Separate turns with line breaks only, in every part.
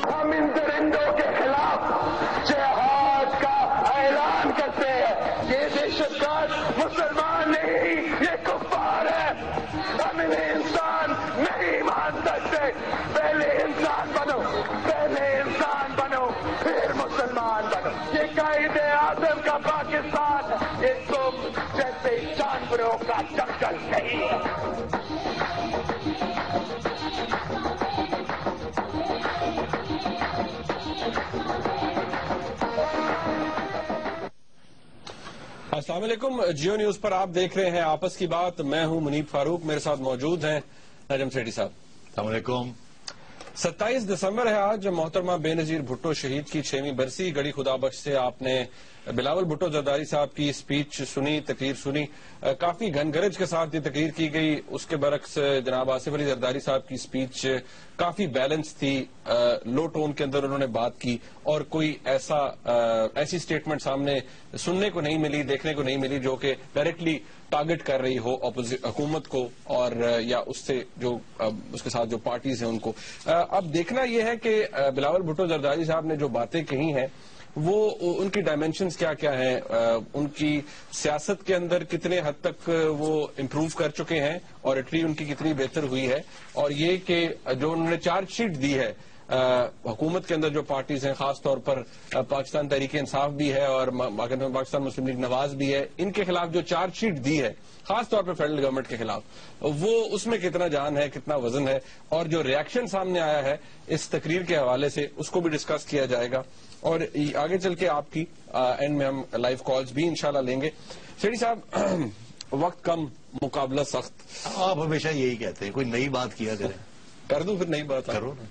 ہم ان درندوں کے خلاف جہاد کا اعلان کرتے ہیں. یہ دہشت گرد مسلمان نہیں، یہ کفار ہے. ہم انہیں انسان نہیں مان سکتے. پہلے انسان بنو، پہلے انسان بنو، پھر مسلمان بنو. یہ قائد اعظم کا پاکستان، یہ تم جیسے جانوروں کا جنگل نہیں ہے.
السلام علیکم. جیو نیوز پر آپ دیکھ رہے ہیں آپس کی بات. میں ہوں منیب فاروق، میرے ساتھ موجود ہیں نجم سیٹھی صاحب.
السلام علیکم.
27 دسمبر ہے آج. محترمہ بے نظیر بھٹو شہید کی 6ویں برسی. گڑی خدا بخش سے آپ نے بلاول بھٹو زرداری صاحب کی اسپیچ سنی، تقریر سنی. کافی گھن گرج کے ساتھ یہ تقریر کی گئی. اس کے برعکس جناب آصف علی زرداری صاحب کی اسپیچ کافی بیلنس تھی. لو ٹون کے اندر انہوں نے بات کی اور کوئی ایسی اسٹیٹمنٹ سامنے سننے کو نہیں ملی، دیکھنے کو نہیں ملی جو کہ ڈائریکٹلی ٹارگٹ کر رہی ہو حکومت کو اور یا اس سے جو اس کے ساتھ جو پارٹیز ہیں ان کو. اب دیکھنا یہ ہے کہ بلاول بھٹو زرداری صاحب نے جو باتیں کہی ہیں وہ ان کی ڈائمینشنز کیا کیا ہیں، ان کی سیاست کے اندر کتنے حد تک وہ امپروو کر چکے ہیں اور اٹلی ان کی کتنی بہتر ہوئی ہے، اور یہ کہ جو انہوں نے چارج شیٹ دی ہے حکومت کے اندر جو پارٹیز ہیں، خاص طور پر پاکستان تحریک انصاف بھی ہے اور پاکستان مسلم لیگ نواز بھی ہے، ان کے خلاف جو چارج شیٹ دی ہے خاص طور پر فیڈرل گورنمنٹ کے خلاف، وہ اس میں کتنا جان ہے، کتنا وزن ہے، اور جو ریاکشن سامنے آیا ہے اس تقریر کے حوالے سے اس کو بھی ڈسکس کیا جائے گا. اور آگے چل کے آپ کی اینڈ میں ہم لائیو کالز بھی انشاءاللہ لیں گے. سیٹھی صاحب، وقت کم، مقابلہ سخت.
آپ ہمیشہ یہی کہتے ہیں کوئی نئی بات کیا کریں.
کر دوں پھر نئی بات
کرو نا.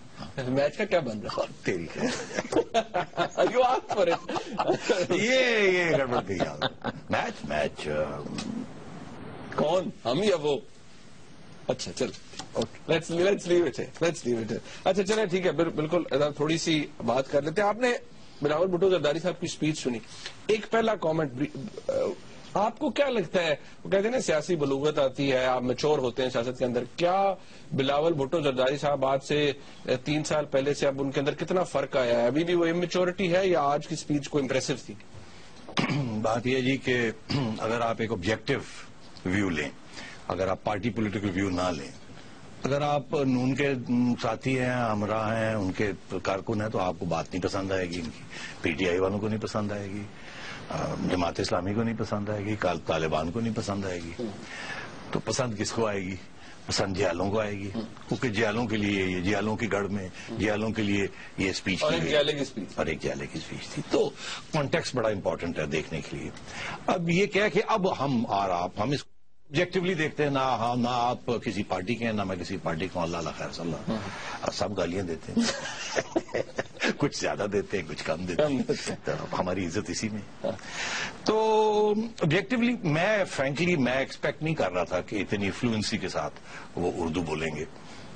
میچ کا کیا بن رہا ہے
تیری
ہے؟
یہ گڑبڑ گئی. میچ
کون، ہم یا وہ؟ اچھا چل، لیٹس لیو اٹ. اچھا چلیں ٹھیک ہے، بالکل تھوڑی سی بات کر لیتے ہیں. آپ نے بلاول بھٹو زرداری صاحب کی اسپیچ سنی. ایک پہلا کامنٹ، آپ کو کیا لگتا ہے، وہ کہتے ہیں نا سیاسی بلوغت آتی ہے، آپ میچور ہوتے ہیں سیاست کے اندر، کیا بلاول بھٹو زرداری صاحب آج سے 3 سال پہلے سے اب ان کے اندر کتنا فرق آیا ہے؟ ابھی بھی وہ امیچورٹی ہے یا آج کی اسپیچ کو امپریسو تھی؟
بات یہ جی کہ اگر آپ ایک آبجیکٹو ویو لیں، اگر آپ پارٹی پولیٹیکل ویو نہ لیں، اگر آپ نون کے ساتھی ہیں، ہمراہ ہیں، ان کے کارکن ہیں، تو آپ کو بات نہیں پسند آئے گی ان کی. پی ٹی آئی والوں کو نہیں پسند آئے گی، جماعت اسلامی کو نہیں پسند آئے گی، طالبان کو نہیں پسند آئے گی. تو پسند کس کو آئے گی؟ پسند جیالوں کو آئے گی، کیونکہ جیالوں کے لیے یہ جیالوں کی گڑھ میں جیالوں کے لیے یہ اسپیچ
اور ایک جیالے
کی اسپیچ تھی. تو کانٹیکسٹ بڑا امپورٹنٹ ہے دیکھنے کے لیے. اب یہ کیا کہ اب ہم اس آبجیکٹولی دیکھتے ہیں، نہ آپ کسی پارٹی کے ہیں، نہ میں کسی پارٹی کو. اللہ خیر صلی اللہ، سب گالیاں دیتے ہیں کچھ زیادہ دیتے ہیں، کچھ کم دیتے ہیں. ہماری عزت اسی میں. تو آبجیکٹولی فرینکلی میں ایکسپیکٹ نہیں کر رہا تھا کہ اتنی فلوئنسی کے ساتھ وہ اردو بولیں گے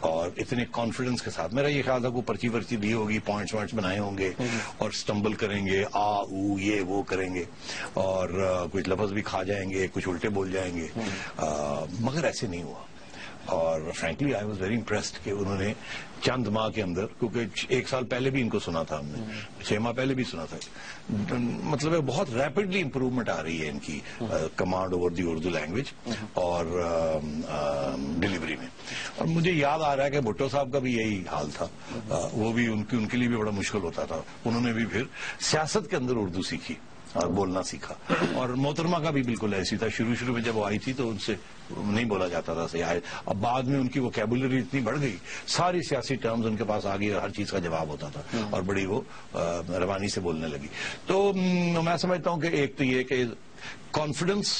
اور اتنے کانفیڈنس کے ساتھ. میرا یہ خیال تھا کوئی پرچی ورچی دی ہوگی، پوائنٹس بنائے ہوں گے اور سٹمبل کریں گے، یہ وہ کریں گے اور کچھ لفظ بھی کھا جائیں گے، کچھ الٹے بول جائیں گے. مگر ایسے نہیں ہوا. اور frankly I was very impressed کہ انہوں نے چند ماہ کے اندر، کیونکہ 1 سال پہلے بھی ان کو سنا تھا ہم نے، 6 ماہ پہلے بھی سنا تھا، مطلب ہے بہت ریپڈلی امپروومنٹ آ رہی ہے ان کی command over the Urdu language اور ڈلیوری میں. اور مجھے یاد آ رہا ہے کہ بھٹو صاحب کا بھی یہی حال تھا. وہ بھی ان کے لیے بھی بڑا مشکل ہوتا تھا. انہوں نے بھی پھر سیاست کے اندر اردو سیکھی اور بولنا سیکھا. اور محترمہ کا بھی بالکل ایسی تھا. شروع میں جب وہ آئی تھی تو ان سے نہیں بولا جاتا تھا صحیح. اب بعد میں ان کی ووکیبولری اتنی بڑھ گئی، ساری سیاسی ٹرمز ان کے پاس آ گئی اور ہر چیز کا جواب ہوتا تھا اور بڑی وہ روانی سے بولنے لگی. تو میں سمجھتا ہوں کہ ایک تو یہ کہ کانفیڈنس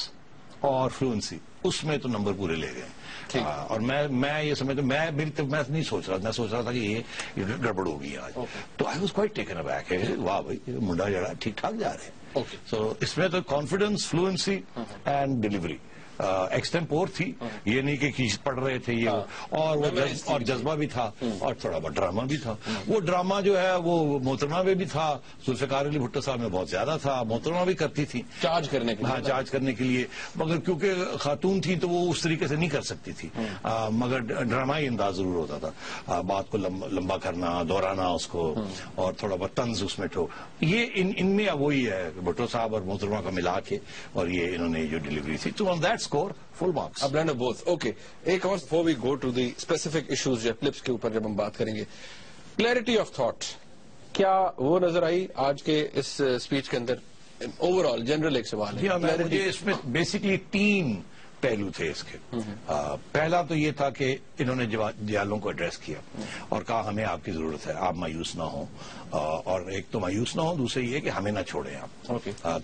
اور فلوئنسی اس میں تو نمبر پورے لے گئے. اور میں یہ سمجھتا ہوں، میں نہیں سوچ رہا، میں سوچ رہا تھا کہ یہ گڑبڑ ہوگی آج. تو آئی واز کوائٹ ٹیکن ابیک. واہ بھائی، منڈا جڑا ٹھیک ٹھاک جا رہے ہیں. سو اس میں تو کانفیڈنس، فلوئنسی اینڈ ڈلیوری ایکسٹمپور تھی، یہ نہیں کہ کسی پڑھ رہے تھے یہ، اور وہ جذبہ بھی تھا اور تھوڑا بہت ڈرامہ بھی تھا. وہ ڈرامہ جو ہے وہ محترمہ میں بھی تھا، ذوالفقار علی بھٹو صاحب میں بہت زیادہ تھا، محترمہ بھی کرتی تھی
چارج کرنے کے لیے.
ہاں چارج کرنے کے لیے، مگر کیونکہ خاتون تھی تو وہ اس طریقے سے نہیں کر سکتی تھی، مگر ڈرامائی انداز ضرور ہوتا تھا، بات کو لمبا کرنا، دہرانا اس کو، اور تھوڑا بہت طنز اس میں ٹھو. یہ ان میں وہی ہے بھٹو صاحب اور محترمہ کا ملا کے، اور یہ انہوں نے جو ڈلیوری تھی، تو on that score full marks.
اب بلینڈ آف بوتھ. اوکے، ایک اور before we go to the specific issues جو فلپس کے اوپر جب ہم بات کریں گے، کلیئرٹی آف تھاٹ کیا وہ نظر آئی آج کے اس اسپیچ کے اندر؟ اوور آل جنرل ایک سوال ہے.
مجھے اس میں بیسکلی 3 پہلو تھے اس کے. پہلا تو یہ تھا کہ انہوں نے جیالوں کو ایڈریس کیا اور کہا ہمیں آپ کی ضرورت ہے، آپ مایوس نہ ہوں، اور ایک تو مایوس نہ ہوں، دوسرے یہ کہ ہمیں نہ چھوڑیں آپ.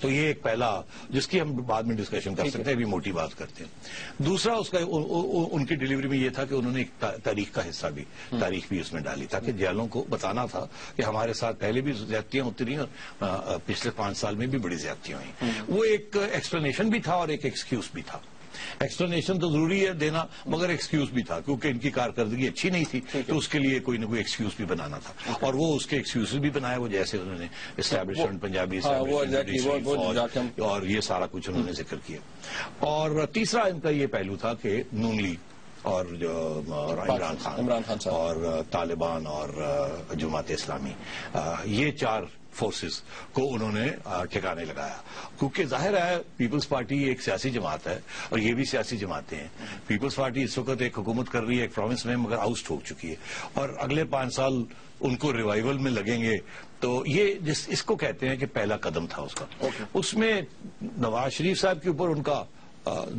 تو یہ ایک پہلا جس کی ہم بعد میں ڈسکشن کر سکتے ہیں، ابھی موٹی بات کرتے ہیں. دوسرا اس کا ان کی ڈلیوری میں یہ تھا کہ انہوں نے ایک تاریخ کا حصہ بھی، تاریخ بھی اس میں ڈالی، تاکہ جیالوں کو بتانا تھا کہ ہمارے ساتھ پہلے بھی زیادتیاں ہوتی رہی اور پچھلے 5 سال میں بھی بڑی زیادتیاں ہوئیں. وہ ایک ایکسپلینیشن بھی تھا اور ایک ایکسکیوز بھی تھا. ایکسپلینیشن تو ضروری ہے دینا، مگر ایکسکیوز بھی تھا کیونکہ ان کی کارکردگی اچھی نہیں تھی، تو اس کے لیے کوئی نہ کوئی ایکسکیوز بھی بنانا تھا، اور وہ اس کے ایکسکیوز بھی بنائے، وہ جیسے انہوں نے اسٹیبلشمنٹ پنجابی اور یہ سارا کچھ انہوں نے ذکر کیا. اور تیسرا ان کا یہ پہلو تھا کہ نون لیگ اور جو عمران خان اور طالبان اور جماعت اسلامی، یہ 4 فورسز کو انہوں نے ٹھکانے لگایا، کیونکہ ظاہر ہے پیپلز پارٹی ایک سیاسی جماعت ہے اور یہ بھی سیاسی جماعتیں ہیں. پیپلز پارٹی اس وقت ایک حکومت کر رہی ہے ایک پروونس میں، مگر آؤٹ ہو چکی ہے، اور اگلے 5 سال ان کو ریوائیول میں لگیں گے. تو یہ اس کو کہتے ہیں کہ پہلا قدم تھا اس کا. اس میں نواز شریف صاحب کے اوپر ان کا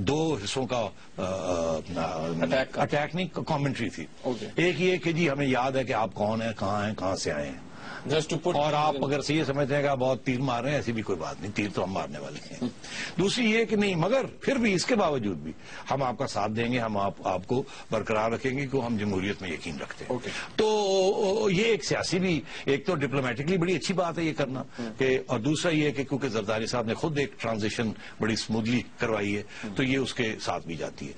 2 حصوں کا اٹیک نہیں، کامنٹری تھی. ایک یہ کہ جی ہمیں یاد ہے کہ آپ کون ہیں، کہاں ہیں، کہاں سے آئے ہیں، اور آپ اگر سے یہ سمجھتے ہیں کہ آپ بہت تیر مار رہے ہیں، ایسی بھی کوئی بات نہیں، تیر تو ہم مارنے والے ہیں. دوسری یہ کہ نہیں، مگر پھر بھی اس کے باوجود بھی ہم آپ کا ساتھ دیں گے، ہم آپ کو برقرار رکھیں گے کہ ہم جمہوریت میں یقین رکھتے ہیں. تو یہ ایک سیاسی بھی، ایک تو ڈپلومیٹکلی بڑی اچھی بات ہے یہ کرنا، کہ اور دوسرا یہ کہ کیونکہ زرداری صاحب نے خود ایک ٹرانزیشن بڑی اسموتھلی کروائی ہے، تو یہ اس کے ساتھ بھی جاتی ہے.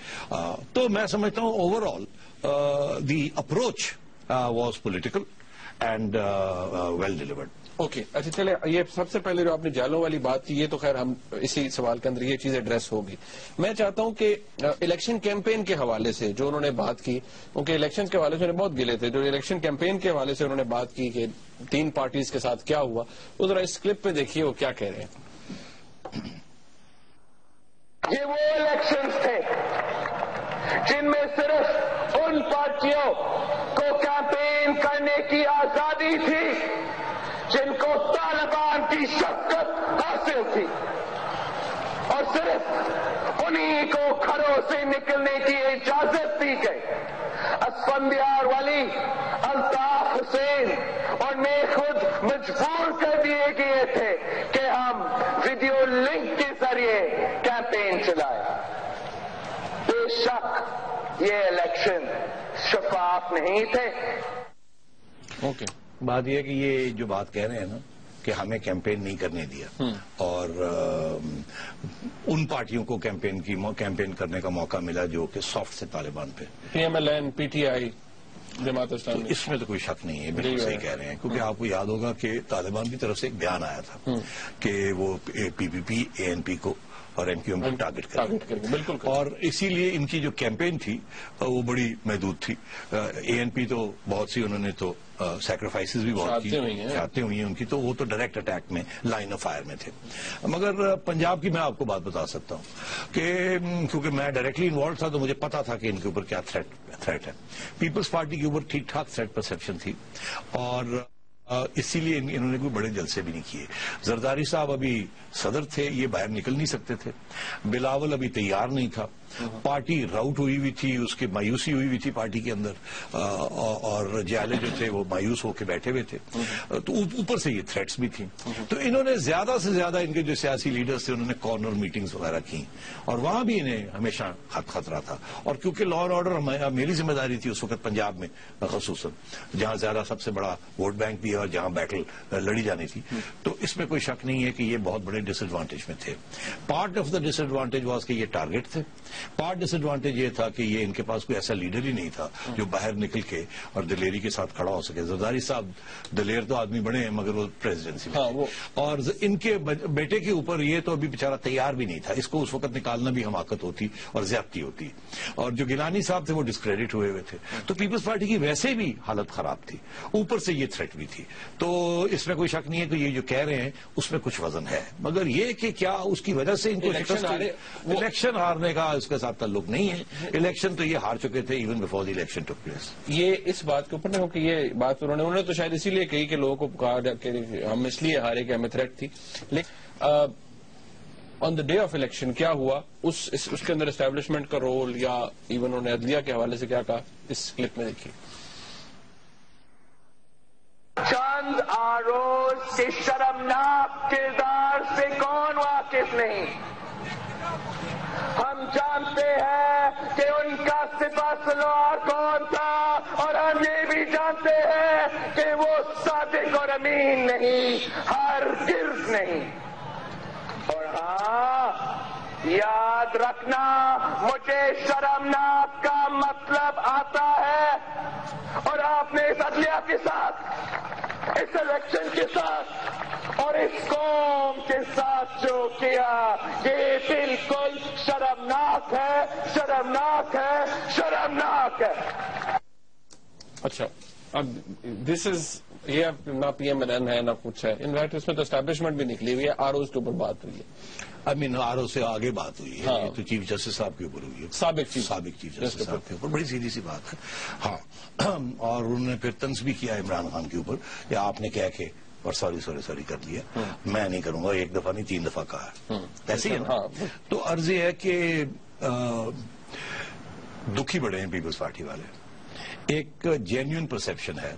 تو میں سمجھتا ہوں over all the approach was political and well delivered.
Okay, اچھا چلے، یہ سب سے پہلے جو آپ نے جالوں والی بات کی، یہ تو خیر ہم اسی سوال کے اندر یہ چیز ایڈریس ہوگی. میں چاہتا ہوں کہ الیکشن کیمپین کے حوالے سے جو انہوں نے بات کی، کیونکہ الیکشن کے حوالے سے انہیں بہت گلے تھے، جو الیکشن کیمپین کے حوالے سے انہوں نے بات کی کہ 3 پارٹیز کے ساتھ کیا ہوا، وہ ذرا اس کلپ پہ دیکھیے وہ کیا کہہ رہے ہیں.
یہ وہ الیکشنز تھے جن میں صرف ان پارٹیوں کو کیمپین کرنے کی آزادی تھی جن کو طالبان کی شفقت حاصل تھی، اور صرف انہی کو گھروں سے نکلنے کی اجازت دی گئی. اسفندیار ولی، الطاف حسین اور میں خود مجبور کر دیے گئے تھے کہ ہم ویڈیو لنک کے ذریعے کیمپین چلائیں. بے شک یہ الیکشن شفاف نہیں تھے.
اوکے، بات یہ ہے کہ یہ جو بات کہہ رہے ہیں نا کہ ہمیں کیمپین نہیں کرنے دیا، اور ان پارٹیوں کو کیمپین کرنے کا موقع ملا جو کہ سافٹ سے طالبان پہ،
P M L N, P T I, Jamaat Islami.
اس میں تو کوئی شک نہیں ہے، بالکل صحیح کہہ رہے ہیں. کیونکہ آپ کو یاد ہوگا کہ طالبان کی طرف سے ایک بیان آیا تھا کہ وہ پی پی پی، اے این پی کو اور ایم کیو ایم کو ٹارگٹ کریں.
بالکل.
اور اسی لیے ان کی جو کیمپین تھی وہ بڑی محدود تھی. اے این پی تو بہت سی انہوں نے تو سیکریفائسز بھی بہت کی، شہادتیں ہوئی ہیں ان کی، تو وہ تو ڈائریکٹ اٹیک میں، لائن آف فائر میں تھے. مگر پنجاب کی میں آپ کو بات بتا سکتا ہوں کہ کیونکہ میں ڈائریکٹلی انوالو تھا تو مجھے پتا تھا کہ ان کے اوپر کیا تھریٹ ہے. پیپلز پارٹی کے اوپر ٹھیک ٹھاک تھریٹ پرسپشن تھی، اور اسی لیے انہوں نے کوئی بڑے جلسے بھی نہیں کیے. زرداری صاحب ابھی صدر تھے، یہ باہر نکل نہیں سکتے تھے. بلاول ابھی تیار نہیں تھا. پارٹی راؤٹ ہوئی تھی، اس کی مایوسی ہوئی تھی پارٹی کے اندر، اور جیالے جو تھے وہ مایوس ہو کے بیٹھے ہوئے تھے، تو اوپر سے یہ تھریٹس بھی تھیں. تو انہوں نے زیادہ سے زیادہ ان کے جو سیاسی لیڈرز تھے انہوں نے کارنر میٹنگز وغیرہ کی، اور وہاں بھی انہیں ہمیشہ خطرہ تھا. اور کیونکہ لا اینڈ آرڈر میری ذمہ داری تھی اس وقت پنجاب میں خصوصاً، جہاں زیادہ سب سے بڑا ووٹ بینک بھی ہے اور جہاں بیٹل لڑی جانی تھی، تو اس میں کوئی شک نہیں ہے کہ یہ بہت بڑے ڈس ایڈوانٹیج میں تھے. Part of the disadvantage was کہ یہ ٹارگٹ تھے، پارٹ ڈس ایڈوانٹیج یہ تھا کہ یہ ان کے پاس کوئی ایسا لیڈر ہی نہیں تھا جو باہر نکل کے اور دلیری کے ساتھ کھڑا ہو سکے. زرداری صاحب دلیر تو آدمی بڑے ہیں مگر وہ پریزیڈنسی میں، اور ان کے بیٹے کے اوپر یہ تو ابھی بیچارہ تیار بھی نہیں تھا، اس کو اس وقت نکالنا بھی حماقت ہوتی اور زیادتی ہوتی. اور جو گیلانی صاحب تھے وہ ڈسکریڈٹ ہوئے تھے، تو پیپلز پارٹی کی ویسے بھی حالت خراب تھی، اوپر سے یہ تھریٹ بھی تھی. تو اس میں کوئی شک نہیں ہے کہ یہ جو کہہ رہے ہیں اس میں کچھ وزن ہے، مگر یہ کہ کیا اس کی وجہ سے ان کو الیکشن ہارنے کا اس کے ساتھ تعلق نہیں ہے. الیکشن تو یہ ہار چکے تھے even before the election took place.
یہ اس بات کے اوپر نہیں ہو کہ یہ بات انہوں نے تو شاید اسی لیے کہی کہ لوگوں کو کہا کہ ہم اس لیے ہارے کہ ہمیں تھریٹ تھی، لیکن آن دا ڈے آف الیکشن کیا ہوا، اس کے اندر اسٹیبلشمنٹ کا رول یا ایون انہوں نے عدلیہ کے حوالے سے کیا کہا، اس کلپ میں دیکھیے.
چند آروز کے شرمناک کردار سے کون واقف نہیں؟ ہم جانتے ہیں کہ ان کا سپہ سالار کون تھا، اور ہم یہ بھی جانتے ہیں کہ وہ صادق اور امین نہیں، ہرگز نہیں. اور ہاں، یاد رکھنا، مجھے شرمناک کا مطلب آتا ہے، اور آپ نے اس عدلیہ کے ساتھ، اس الیکشن کے ساتھ اور اس قوم کے ساتھ جو کیا، یہ بالکل شرمناک ہے، شرمناک ہے، شرمناک ہے.
اچھا، اب دس از یہ نہ پی ایم ایل این ہے نہ کچھ ہے، انفیکٹ اس میں تو اسٹیبلشمنٹ بھی نکلی ہوئی ہے، آر اوز کے اوپر بات ہوئی ہے.
آر او سے آگے بات ہوئی ہے، یہ تو چیف جسٹس صاحب کے اوپر ہوئی ہے، سابق چیف جسٹس صاحب کے اوپر. بڑی سیدھی سی بات ہے. ہاں، اور انہوں نے پھر طنز بھی کیا عمران خان کے اوپر کہ آپ نے کیا کہ اور سوری کر لیا، میں نہیں کروں گا، ایک دفعہ نہیں 3 دفعہ کہا ہے، ایسے ہی ہے نا. تو عرض یہ ہے کہ دکھی بڑے ہیں پیپلز پارٹی والے. ایک جینیون پرسپشن ہے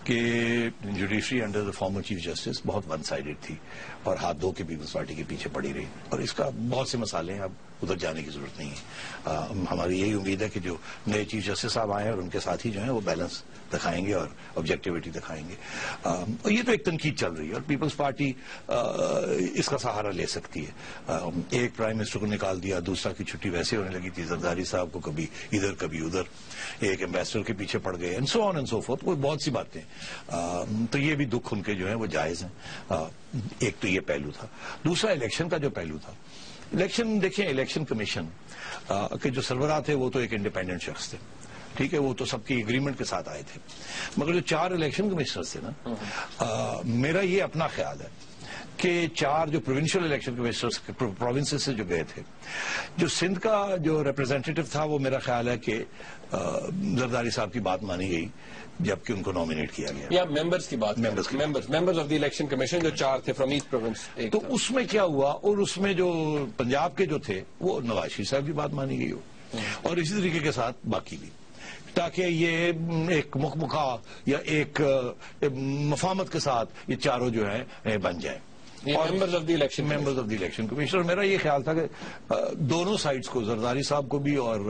کہ judiciary under the former chief justice بہت ون سائیڈڈ تھی اور ہاتھ دھو کے پیپلز پارٹی کے پیچھے پڑی رہی، اور اس کا بہت سے مسائل ہیں، اب ادھر جانے کی ضرورت نہیں ہے. ہماری یہی امید ہے کہ جو نئے چیف جسٹس صاحب آئے ہیں اور ان کے ساتھی جو ہیں وہ بیلنس دکھائیں گے اور آبجیکٹیوٹی دکھائیں گے. یہ تو ایک تنقید چل رہی ہے اور پیپلز پارٹی اس کا سہارا لے سکتی ہے. ایک پرائم منسٹر کو نکال دیا، دوسرا کی چھٹی ویسے ہونے لگی تھی، زرداری صاحب کو کبھی ادھر کبھی ادھر، ایک ایمبیسڈر کے پیچھے پڑ گئے، and so on and so forth, کوئی بہت سی باتیں. تو یہ بھی دکھ ان کے جو ہیں وہ جائز ہیں. ایک تو یہ پہلو تھا. دوسرا الیکشن کا جو پہلو تھا، الیکشن دیکھیں، الیکشن کمیشن کے جو سربراہ تھے وہ تو ایک انڈیپینڈنٹ شخص تھے، ٹھیک ہے، وہ تو سب کی اگریمنٹ کے ساتھ آئے تھے، مگر جو 4 الیکشن کمشنرز تھے نا، میرا یہ اپنا خیال ہے کہ 4 جو پروونشل الیکشن کمشنرز پروونسز سے جو گئے تھے، جو سندھ کا جو ریپرزینٹیٹو تھا وہ میرا خیال ہے کہ زرداری صاحب کی بات مانی گئی جبکہ ان کو نامینیٹ کیا گیا.
یا ممبرز کی بات، members of the election commission جو 4 تھے فرام ایچ پروونس.
تو اس میں کیا ہوا، اور اس میں جو پنجاب کے جو تھے وہ نواز شریف صاحب کی بات مانی گئی ہو، اور اسی طریقے کے ساتھ باقی بھی، تاکہ یہ ایک مخمخا یا ایک مفاہمت کے ساتھ یہ چاروں جو ہیں بن جائیں. Members of the election commission. میرا یہ خیال تھا کہ دونوں سائڈز کو، زرداری صاحب کو بھی اور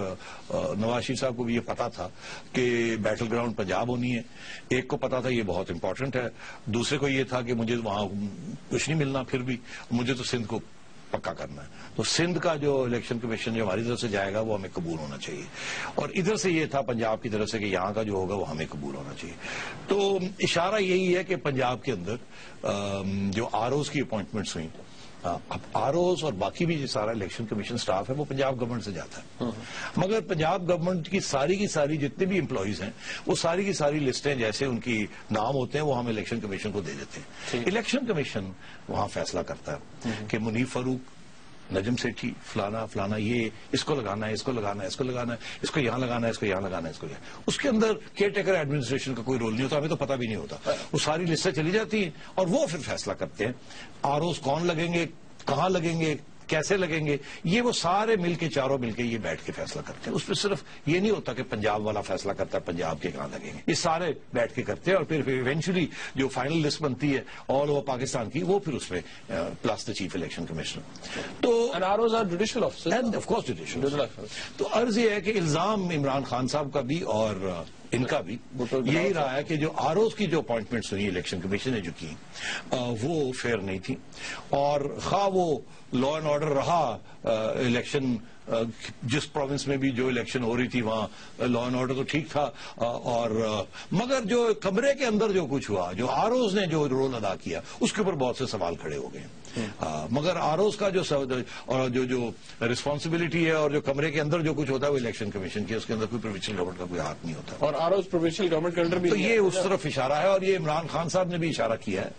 نواز شریف صاحب کو بھی یہ پتا تھا کہ بیٹل گراؤنڈ پنجاب ہونی ہے. ایک کو پتا تھا یہ بہت امپورٹنٹ ہے، دوسرے کو یہ تھا کہ مجھے وہاں کچھ نہیں ملنا، پھر بھی مجھے تو سندھ کو پکا کرنا ہے. تو سندھ کا جو الیکشن کمیشن جو ہماری طرف سے جائے گا وہ ہمیں قبول ہونا چاہیے، اور ادھر سے یہ تھا پنجاب کی طرف سے کہ یہاں کا جو ہوگا وہ ہمیں قبول ہونا چاہیے. تو اشارہ یہی ہے کہ پنجاب کے اندر جو آر اوز کی اپوائنٹمنٹس ہوئیں، اب آر اوز اور باقی بھی جو سارا الیکشن کمیشن سٹاف ہے وہ پنجاب گورنمنٹ سے جاتا ہے، مگر پنجاب گورنمنٹ کی ساری جتنے بھی امپلائیز ہیں وہ ساری کی ساری لسٹیں جیسے ان کی نام ہوتے ہیں وہ ہم الیکشن کمیشن کو دے دیتے ہیں. الیکشن کمیشن وہاں فیصلہ کرتا ہے کہ منیف فاروق، نجم سیٹھی، فلانا یہ اس کو لگانا ہے، اس کو لگانا ہے، اس کو لگانا ہے، اس کو یہاں لگانا ہے، اس کو یہاں لگانا ہے، اس کو یہاں. اس کے اندر کیئر ٹیکر ایڈمنسٹریشن کا کوئی رول نہیں ہوتا، ہمیں تو پتہ بھی نہیں ہوتا. وہ ساری لسٹیں چلی جاتی ہیں اور وہ پھر فیصلہ کرتے ہیں آر اوز کون لگیں گے، کہاں لگیں گے، کیسے لگیں گے، یہ وہ سارے مل کے چاروں مل کے یہ بیٹھ کے فیصلہ کرتے ہیں. اس پہ صرف یہ نہیں ہوتا کہ پنجاب والا فیصلہ کرتا ہے پنجاب کے کہاں لگیں گے، یہ سارے بیٹھ کے کرتے ہیں اور پھر ایونچولی جو فائنل لسٹ بنتی ہے آل اوور پاکستان کی وہ پھر اس میں plus the chief election commissioner. تو
judicial officer
of course judicial. تو عرض یہ ہے کہ الزام عمران خان صاحب کا بھی اور ان کا بھی یہی رہا ہے کہ جو آروز کی جو اپوائنٹمنٹس ہوئی الیکشن کمیشن نے جو کی وہ فیئر نہیں تھی، اور خواہ وہ لا اینڈ آرڈر رہا الیکشن، جس پروونس میں بھی جو الیکشن ہو رہی تھی وہاں لا اینڈ آرڈر تو ٹھیک تھا، اور مگر جو کمرے کے اندر جو کچھ ہوا، جو آروز نے جو رول ادا کیا اس کے اوپر بہت سے سوال کھڑے ہو گئے. مگر آروز کا جو رسپانسبلٹی ہے اور جو کمرے کے اندر جو کچھ ہوتا ہے وہ الیکشن کمیشن کی، اس کے اندر کوئی پروونشل گورنمنٹ کا کوئی ہاتھ نہیں ہوتا.
اور آروز پروونشل گورنمنٹ کے انڈر بھی،
تو یہ اس طرف اشارہ ہے، اور یہ عمران خان صاحب نے بھی اشارہ کیا ہے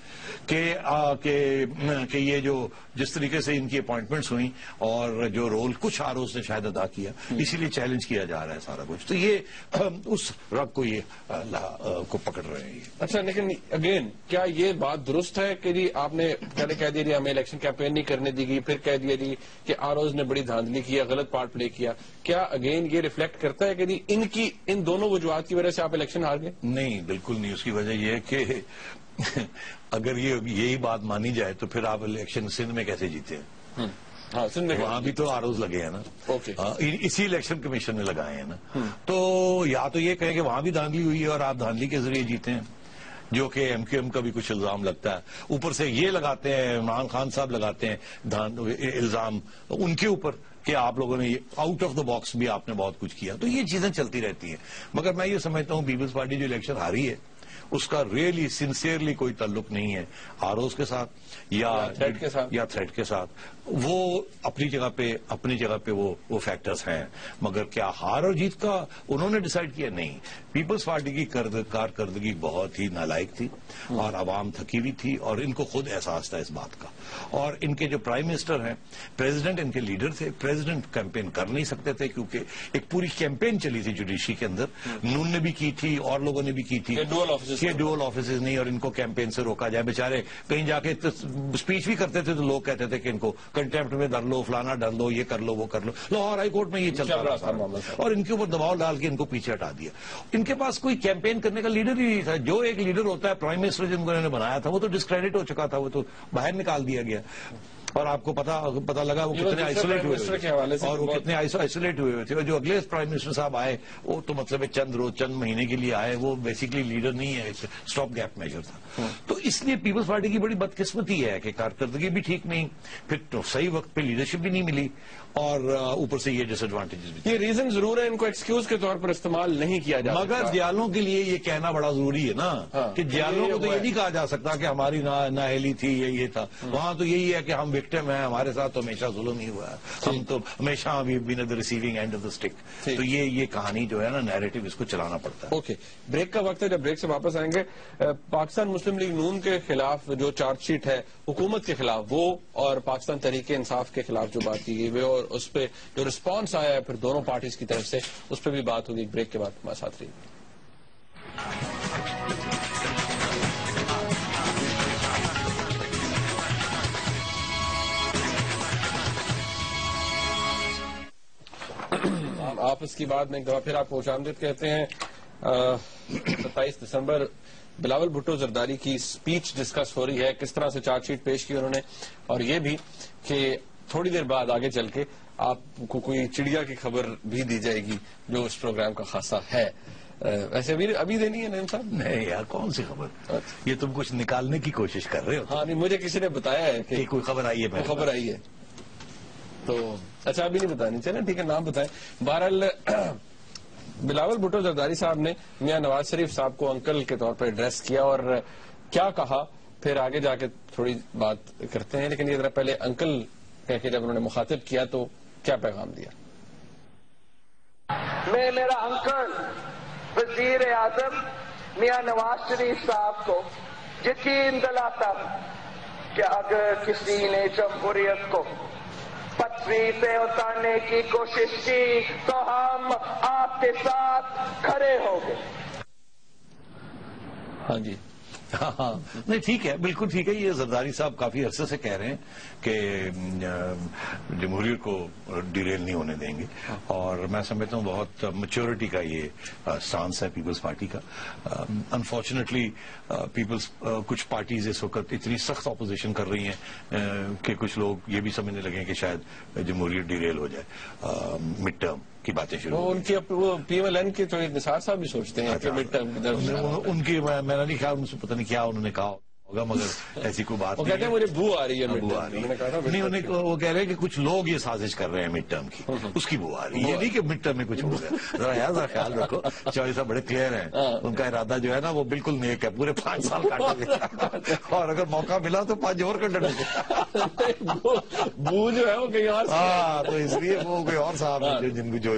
کہ یہ جو جس طریقے سے ان کی اپوائنٹمنٹس ہوئی اور جو رول کچھ آروز نے شاید ادا کیا، اسی لیے چیلنج کیا جا رہا ہے سارا کچھ. تو یہ اس رگ کو یہ کو پکڑ رہے ہیں.
اچھا، لیکن اگین کیا یہ بات درست ہے کہ جی آپ نے پہلے کہہ دیا ہمیں الیکشن کیمپین نہیں کرنے دی گئی، پھر کہہ دیا جی کہ آروز نے بڑی دھاندلی کیا، غلط پارٹ پلے کیا، کیا اگین یہ ریفلیکٹ کرتا ہے کہ جی ان دونوں وجوہات کی وجہ سے آپ الیکشن ہار گئے؟
نہیں، بالکل نہیں. اس کی وجہ یہ ہے کہ اگر یہی بات مانی جائے تو پھر آپ الیکشن سندھ میں کیسے جیتے ہیں؟ وہاں بھی تو آروز لگے ہیں نا، اسی الیکشن کمیشن نے لگائے ہیں نا. تو یا تو یہ کہیں کہ وہاں بھی دھاندلی ہوئی ہے اور آپ دھاندلی کے ذریعے جیتے ہیں، جو کہ ایم کیو ایم کا بھی کچھ الزام لگتا ہے. اوپر سے یہ لگاتے ہیں، عمران خان صاحب لگاتے ہیں الزام ان کے اوپر کہ آپ لوگوں نے آؤٹ آف دا باکس بھی آپ نے بہت کچھ کیا. تو یہ چیزیں چلتی رہتی ہیں. مگر میں یہ سمجھتا ہوں پیپلز پارٹی جو الیکشن ہاری ہے اس کا ریئلی سنسیئرلی کوئی تعلق نہیں ہے آروز کے ساتھ یا تھریٹ کے ساتھ. وہ اپنی جگہ پہ وہ فیکٹرز ہیں. مگر کیا ہار اور جیت کا انہوں نے ڈیسائیڈ کیا؟ نہیں. پیپلز پارٹی کی کارکردگی بہت ہی نالائق تھی اور عوام تھکی ہوئی تھی، اور ان کو خود احساس تھا اس بات کا. اور ان کے جو پرائم منسٹر ہیں، پریزیڈنٹ ان کے لیڈر تھے، پریزیڈنٹ کیمپین کر نہیں سکتے تھے کیونکہ ایک پوری کیمپین چلی تھی جوڈیشری کے اندر. نون نے بھی کی تھی اور لوگوں نے بھی کی تھی کہ ڈوئل آفیسز نہیں اور ان کو کیمپین سے روکا جائے. بیچارے کہیں جا کے اسپیچ بھی کرتے تھے تو لوگ کہتے تھے کہ ان کو کنٹیمپٹ میں ڈر لو، فلانا ڈر لو، یہ کر لو، وہ کر لو. لاہور ہائی کورٹ میں یہ چلتا رہا اور ان کے اوپر دباؤ ڈال کے ان کو پیچھے ہٹا دیا. ان کے پاس کوئی کیمپین کرنے کا لیڈر ہی نہیں تھا. جو ایک لیڈر ہوتا ہے پرائم منسٹر جن کو انہوں نے بنایا تھا وہ تو ڈسکریڈٹ ہو چکا تھا، وہ تو باہر نکال دیا گیا. اور آپ کو پتا لگا وہ کتنے آئسولیٹ ہوئے اور وہ کتنے آئسولیٹ ہوئے تھے. اور جو اگلے پرائم منسٹر صاحب آئے وہ تو مطلب چند مہینے کے لیے آئے، وہ بیسیکلی لیڈر نہیں ہے، اسٹاپ گیپ میجر تھا. تو اس لیے پیپلز پارٹی کی بڑی بدقسمتی ہے کہ کارکردگی بھی ٹھیک نہیں، پھر صحیح وقت پہ لیڈرشپ بھی نہیں ملی، اور اوپر سے یہ ڈس ایڈوانٹیجز بھی.
یہ ریزن ضرور ہے، ان کو ایکسکیوز کے طور پر استعمال نہیں کیا جا سکتا.
مگر دیالوں کے لیے یہ کہنا بڑا ضروری ہے نا کہ دیالوں کو تو یہ نہیں کہا جا سکتا کہ ہماری نااہلی تھی یا یہ تھا. وہاں تو یہی ہے کہ ہم وکٹم ہیں، ہمارے ساتھ تو ہمیشہ ظلم ہی ہوا ہے، ہم تو ہمیشہ been at the receiving end of the stick. تو یہ کہانی جو ہے نا نیریٹو، اس کو چلانا پڑتا ہے.
اوکے، بریک کا وقت ہے. جب بریک سے واپس آئیں گے پاکستان مسلم لیگ نون کے خلاف جو چارج شیٹ ہے حکومت کے خلاف وہ، اور پاکستان تحریک انصاف کے خلاف جو بات کی گئی اور اس پہ جو رسپانس آیا ہے پھر دونوں پارٹیز کی طرف سے، اس پہ بھی بات ہوگی. بریک کے بعد ہمارے ساتھ رہیے. آپس کی بات میں ایک دفعہ پھر آپ کو خوش آمدید کہتے ہیں. 27 دسمبر بلاول بھٹو زرداری کی سپیچ ڈسکس ہو رہی ہے، کس طرح سے چارج شیٹ پیش کی انہوں نے، اور یہ بھی کہ تھوڑی دیر بعد آگے چل کے آپ کو کوئی چڑیا کی خبر بھی دی جائے گی جو اس پروگرام کا خاصہ ہے. ویسے ابھی دینی ہے نعیم صاحب؟
نہیں یار، کون سی خبر؟ یہ تم کچھ نکالنے کی کوشش کر رہے ہو.
ہاں نہیں، مجھے کسی نے بتایا ہے کہ
کوئی خبر آئی ہے.
خبر آئی ہے تو اچھا ابھی نہیں بتانی. چلیں ٹھیک ہے، نام بتائیں. بہرحال بلاول بھٹو زرداری صاحب نے میاں نواز شریف صاحب کو انکل کے طور پر ایڈریس کیا، اور کیا کہا پھر آگے جا کے تھوڑی بات کرتے ہیں. لیکن یہ ذرا پہلے انکل کہہ کے جب انہوں نے مخاطب کیا تو کیا پیغام دیا؟
میں میرا انکل وزیر اعظم میاں نواز شریف صاحب کو یقین دلاتا ہوں کہ اگر کسی نے جمہوریت کو پٹری سے اتارنے کی کوشش کی تو ہم آپ کے ساتھ کھڑے ہوں گے.
ہاں جی،
ہاں نہیں ٹھیک ہے، بالکل ٹھیک ہے. یہ زرداری صاحب کافی عرصے سے کہہ رہے ہیں کہ جمہوریت کو ڈیریل نہیں ہونے دیں گے، اور میں سمجھتا ہوں بہت میچورٹی کا یہ سٹانس ہے پیپلز پارٹی کا. انفارچونیٹلی پیپلز کچھ پارٹیز اس وقت اتنی سخت اپوزیشن کر رہی ہیں کہ کچھ لوگ یہ بھی سمجھنے لگے کہ شاید جمہوریت ڈیریل ہو جائے. مڈ ٹرم کی باتیں شروع
ان کی وہ پی ایم ایل این کے تھوڑے نثار صاحب بھی سوچتے ہیں کہ مڈ ٹرم
ان کی میرا نہیں خیال ان سے پتہ نہیں کیا انہوں نے کہا ہوگا، مگر ایسی کوئی بات
وہ کہتے ہیں مجھے بو آ رہی ہے
بو آ رہی ہے. نہیں وہ کہہ رہے ہیں کہ کچھ لوگ یہ سازش کر رہے ہیں مڈ ٹرم کی، اس کی بو آ رہی ہے. یہ نہیں کہ مڈ ٹرم میں کچھ ہو گیا. ذرا یار ذرا خیال رکھو، چوہدری صاحب بڑے کلیئر ہیں، ان کا ارادہ جو ہے نا وہ بالکل نیک ہے، پورے 5 سال کاٹیں گے اور اگر موقع ملا تو 5 اور کر ڈالیں گے.
بو جو ہے وہ کہیں اور.
ہاں تو اس لیے وہ کوئی اور صاحب ہیں جن کو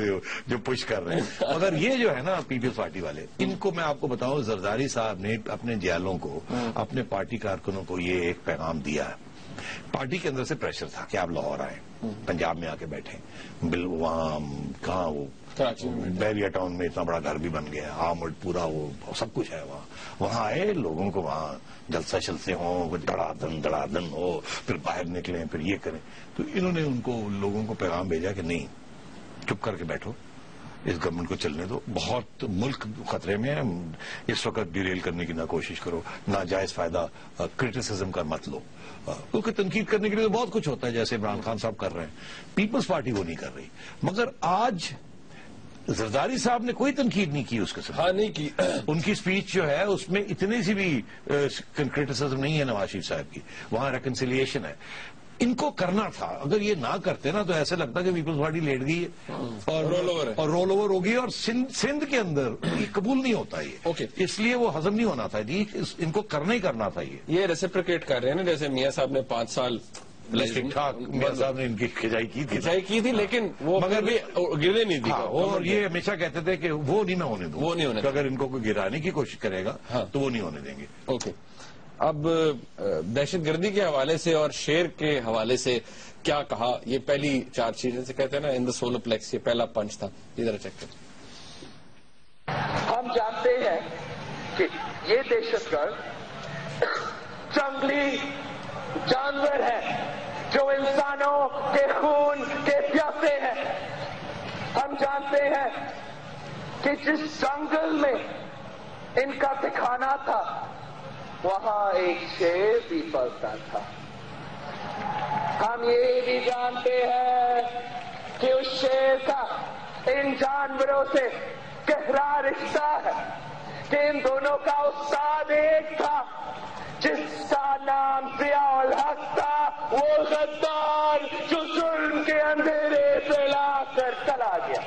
جو پش کر رہے ہیں. مگر یہ جو ہے نا پیپلز پارٹی والے، ان کو میں آپ کو بتاؤں زرداری صاحب نے اپنے جیلوں کو، اپنے پارٹی کارکنوں کو یہ ایک پیغام دیا ہے. پارٹی کے اندر سے پریشر تھا کہ آپ لاہور آئیں، پنجاب میں آ کے بیٹھیں، وہاں کہاں وہ بیریا ٹاؤن میں اتنا بڑا گھر بھی بن گیا، آمڈ پورا وہ سب کچھ ہے وہاں آئے لوگوں کو، وہاں جلسہ چلتے ہوں، دڑا دن ہو، پھر باہر نکلیں، پھر یہ کریں. تو انہوں نے ان کو لوگوں کو پیغام بھیجا کہ نہیں، چپ کر کے بیٹھو، اس گورنمنٹ کو چلنے دو، بہت ملک خطرے میں ہے، اس وقت ڈیریل کرنے کی نہ کوشش کرو، ناجائز فائدہ کرٹیسزم کا مت لو، کیونکہ تنقید کرنے کے لیے بہت کچھ ہوتا ہے جیسے عمران خان صاحب کر رہے ہیں. پیپلز پارٹی وہ نہیں کر رہی. مگر آج زرداری صاحب نے کوئی تنقید نہیں کی اس کے ساتھ.
ہاں نہیں کی.
ان کی اسپیچ جو ہے اس میں اتنی سی بھی کرٹیسزم نہیں ہے نواز شریف صاحب کی، وہاں ریکنسیلیشن ہے. ان کو کرنا تھا، اگر یہ نہ کرتے نا تو ایسے لگتا کہ پیپلز پارٹی لیٹ گئی ہے اور رول اوور ہوگی، اور سندھ کے اندر یہ قبول نہیں ہوتا یہ. اس لیے وہ ہضم نہیں ہونا تھا، ان کو کرنا ہی کرنا تھا.
یہ ریسیپریکیٹ کر رہے ہیں نا، جیسے میاں صاحب نے 5 سال
ٹھیک ٹھاک میاں صاحب نے ان کی کھجائی کی تھی
لیکن وہ
مگر
گرنے نہیں دی.
اور یہ ہمیشہ کہتے تھے کہ وہ نہیں میں ہونے دوں، اگر ان کو کوئی گرانے کی کوشش کرے گا تو وہ نہیں ہونے دیں گے.
اوکے، اب دہشت گردی کے حوالے سے اور شیر کے حوالے سے کیا کہا؟ یہ پہلی 4 چیزیں سے کہتے ہیں نا ان دا سولر پلیکس، یہ پہلا پنچ تھا. ادھر چیک کریں.
ہم جانتے ہیں کہ یہ دہشت گرد جنگلی جانور ہے جو انسانوں کے خون کے پیاسے ہیں. ہم جانتے ہیں کہ جس جنگل میں ان کا ٹھکانہ تھا وہاں ایک شیر بھی پلتا تھا. ہم یہ بھی جانتے ہیں کہ اس شیر کا ان جانوروں سے گہرا رشتہ ہے، کہ ان دونوں کا استاد ایک تھا جس کا نام ضیاء الحق تھا، وہ غدار جو ظلم کے اندھیرے پھیلا کر چلا گیا.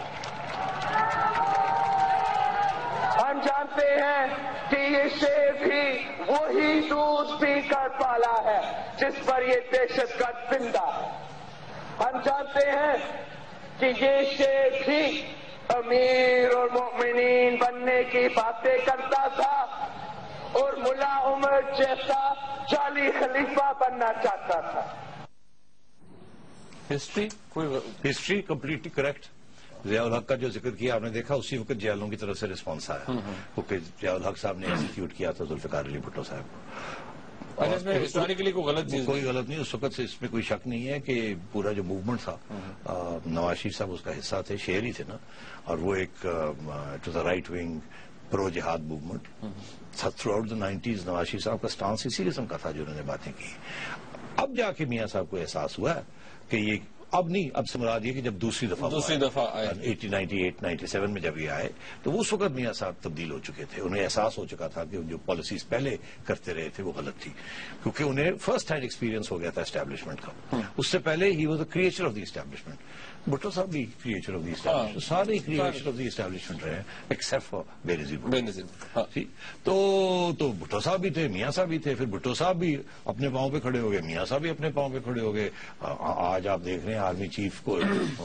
ہم جانتے ہیں کہ یہ شیر بھی وہی دودھ پی کر پالا ہے جس پر یہ دہشت گرد زندہ ہے. ہم جانتے ہیں کہ یہ شیر بھی امیر اور مومنین بننے کی باتیں کرتا تھا اور ملا عمر جیسا جعلی خلیفہ بننا چاہتا تھا.
History completely correct. ضیاء الحق کا جو ذکر کیا آپ نے دیکھا، اسی وقت جیلوں کی طرف سے رسپانس آیا کیونکہ ضیاء الحق صاحب نے ایگزیکیوٹ کیا تھا ذوالفقار علی بھٹو صاحب کو.
ہسٹوریکلی کوئی
غلط نہیں، اس وقت سے اس میں کوئی شک نہیں ہے کہ پورا جو موومنٹ تھا نواز شریف صاحب اس کا حصہ تھے، شہر ہی تھے نا، اور وہ ایک ٹو دا رائٹ ونگ پرو جہاد movement. Through out the 90s Nawaz Sharif صاحب کا سٹانس اسی قسم کا تھا جو انہوں نے باتیں کی. اب جا کے میاں صاحب کو احساس ہوا کہ یہ اب نہیں، اب سے مراد یہ کہ جب دوسری دفعہ 98 97 میں جب یہ آئے تو اس وقت میاں صاحب تبدیل ہو چکے تھے. انہیں احساس ہو چکا تھا کہ جو پالیسیز پہلے کرتے رہے تھے وہ غلط تھی، کیونکہ انہیں فرسٹ ہینڈ ایکسپیرینس ہو گیا تھا اسٹیبلشمنٹ کا. اس سے پہلے he was the creature of the establishment. Bhutto صاحب بھی کریچر آف دی اسٹیبلشمنٹ، سارے کریچر آف دی اسٹیبلشمنٹ رہے ایکسپٹ فار بینظیر. تو بھٹو صاحب بھی تھے، میاں صاحب بھی تھے، پھر بھٹو صاحب بھی اپنے پاؤں پہ کھڑے ہو گئے، میاں صاحب بھی اپنے پاؤں پہ کھڑے ہو گئے. آج آپ دیکھ رہے ہیں آرمی چیف کو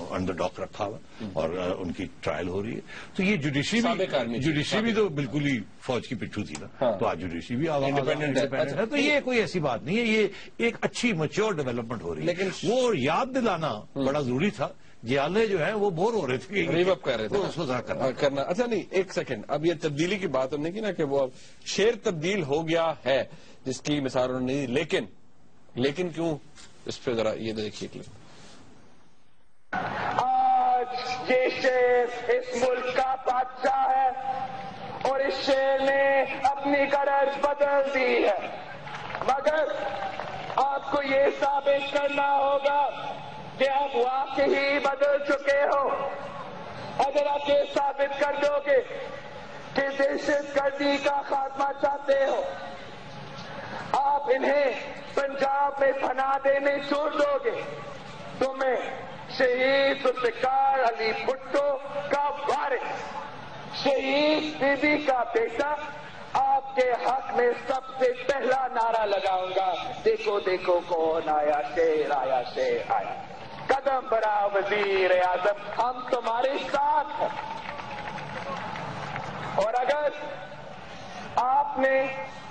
انڈر ڈاک رکھا ہوا اور ان کی ٹرائل ہو رہی ہے. تو یہ جوڈیشری بھی تو بالکل ہی فوج کی پٹھو تھی نا، تو آج جوڈیشری بھی انڈیپینڈنٹ ہے. تو یہ کوئی ایسی بات نہیں ہے، یہ ایک اچھی میچور ڈیولپمنٹ ہو رہی ہے. لیکن وہ یاد دلانا بڑا ضروری تھا جیالے جو ہیں وہ بور ہو رہے تھے،
ریو اپ کر رہے تھے
اس کو ذرا
کرنا. اچھا نہیں، ایک سیکنڈ، اب یہ تبدیلی کی بات ہم نے کی نا کہ وہ اب شیر تبدیل ہو گیا ہے جس کی مثال انہوں نے دی، لیکن کیوں، اس پہ ذرا یہ دیکھیے کلپ.
آج یہ شیر اس ملک کا بادشاہ ہے اور اس شیر نے اپنی غرض بدل دی ہے، مگر آپ کو یہ ثابت کرنا ہوگا کہ آپ واقعی بدل چکے ہو. اگر آپ یہ ثابت کر دو گے کہ دہشت گردی کا خاتمہ چاہتے ہو، آپ انہیں پنجاب میں پناہ دینے چھوڑ دو گے، تو میں شہید ذوالفقار علی بھٹو کا وارث، شہید بی بی کا بیٹا، آپ کے حق میں سب سے پہلا نعرہ لگاؤں گا، دیکھو دیکھو کون آیا، شیر آیا، شیر آیا، قدم بڑھا وزیر اعظم، ہم تمہارے ساتھ ہیں. اور اگر آپ نے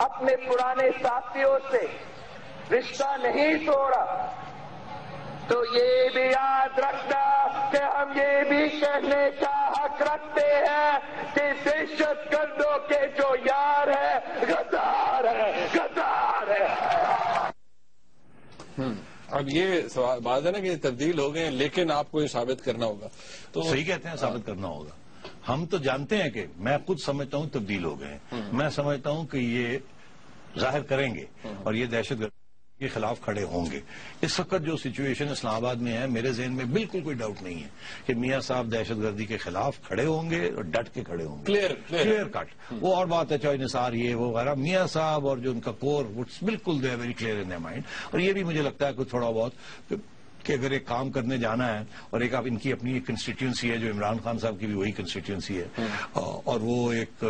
اپنے پرانے ساتھیوں سے رشتہ نہیں توڑا تو یہ بھی یاد رکھنا کہ ہم یہ بھی کہنے کا حق رکھتے ہیں کہ دہشت گردوں کے جو یار ہے غدار ہے، غدار ہے.
اب یہ سوال بات ہے نا کہ تبدیل ہو گئے ہیں، لیکن آپ کو یہ ثابت کرنا ہوگا. تو
صحیح کہتے ہیں، ثابت کرنا ہوگا. ہم تو جانتے ہیں کہ میں خود سمجھتا ہوں تبدیل ہو گئے ہیں. میں سمجھتا ہوں کہ یہ ظاہر کریں گے اور یہ دہشت گرد کے خلاف کھڑے ہوں گے. اس وقت جو سچویشن اسلام آباد میں ہے، میرے ذہن میں بالکل کوئی ڈاؤٹ نہیں ہے کہ میاں صاحب دہشت گردی کے خلاف کھڑے ہوں گے اور ڈٹ کے کھڑے ہوں گے. Clear cut. وہ اور بات ہے چاہے نثار یہ وہ وغیرہ، میاں صاحب اور جو ان کا کور بالکل they are very clear in their mind. اور یہ بھی مجھے لگتا ہے کہ تھوڑا بہت کہ اگر ایک کام کرنے جانا ہے اور ایک آپ ان کی اپنی ایک کنسٹیٹیوئنسی ہے، جو عمران خان صاحب کی بھی وہی کنسٹیٹیوئنسی ہے، اور وہ ایک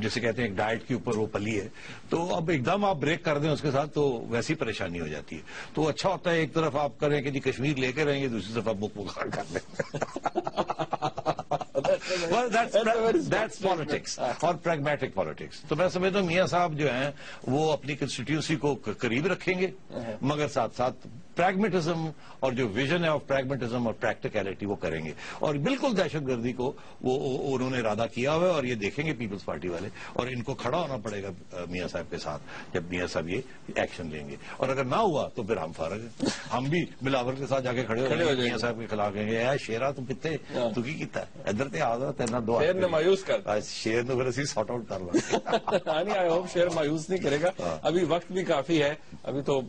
جسے کہتے ہیں ایک ڈائٹ کے اوپر وہ پلی ہے، تو اب ایک دم آپ بریک کر دیں اس کے ساتھ تو ویسی پریشانی ہو جاتی ہے. تو اچھا ہوتا ہے ایک طرف آپ کریں کہ جی کشمیر لے کے رہیں گے، دوسری طرف آپ بخار کر لیں. That's politics اور پریگمیٹک پالیٹکس. تو میں سمجھتا ہوں میاں صاحب جو ہیں وہ اپنی کنسٹیٹیوئنسی کو قریب رکھیں گے، مگر ساتھ ساتھ پریگمیٹزم اور جو ویژن ہے آف پریگمیٹزم اور پریکٹیکلٹی وہ کریں گے. اور بالکل دہشت گردی کو وہ انہوں نے ارادہ کیا ہوا ہے اور یہ دیکھیں گے پیپلز پارٹی والے، اور ان کو کھڑا ہونا پڑے گا میاں صاحب کے ساتھ جب میاں صاحب یہ ایکشن لیں گے. اور اگر نہ ہوا تو پھر ہم فارغ ہیں، ہم بھی بلاول کے ساتھ جا کے کھڑے ہو جائیں گے، میاں صاحب کے خلاف کہیں گے اے شیرا تو کتنے تو کی کیتا ہے ادھر تے آ تیرنا دو
شیر نے مایوس کر
شیر نے پھر اسی سارٹ آؤٹ کر لیں.
آئی ہوپ شیر مایوس نہیں کرے گا. ابھی وقت بھی کافی ہے، ابھی تو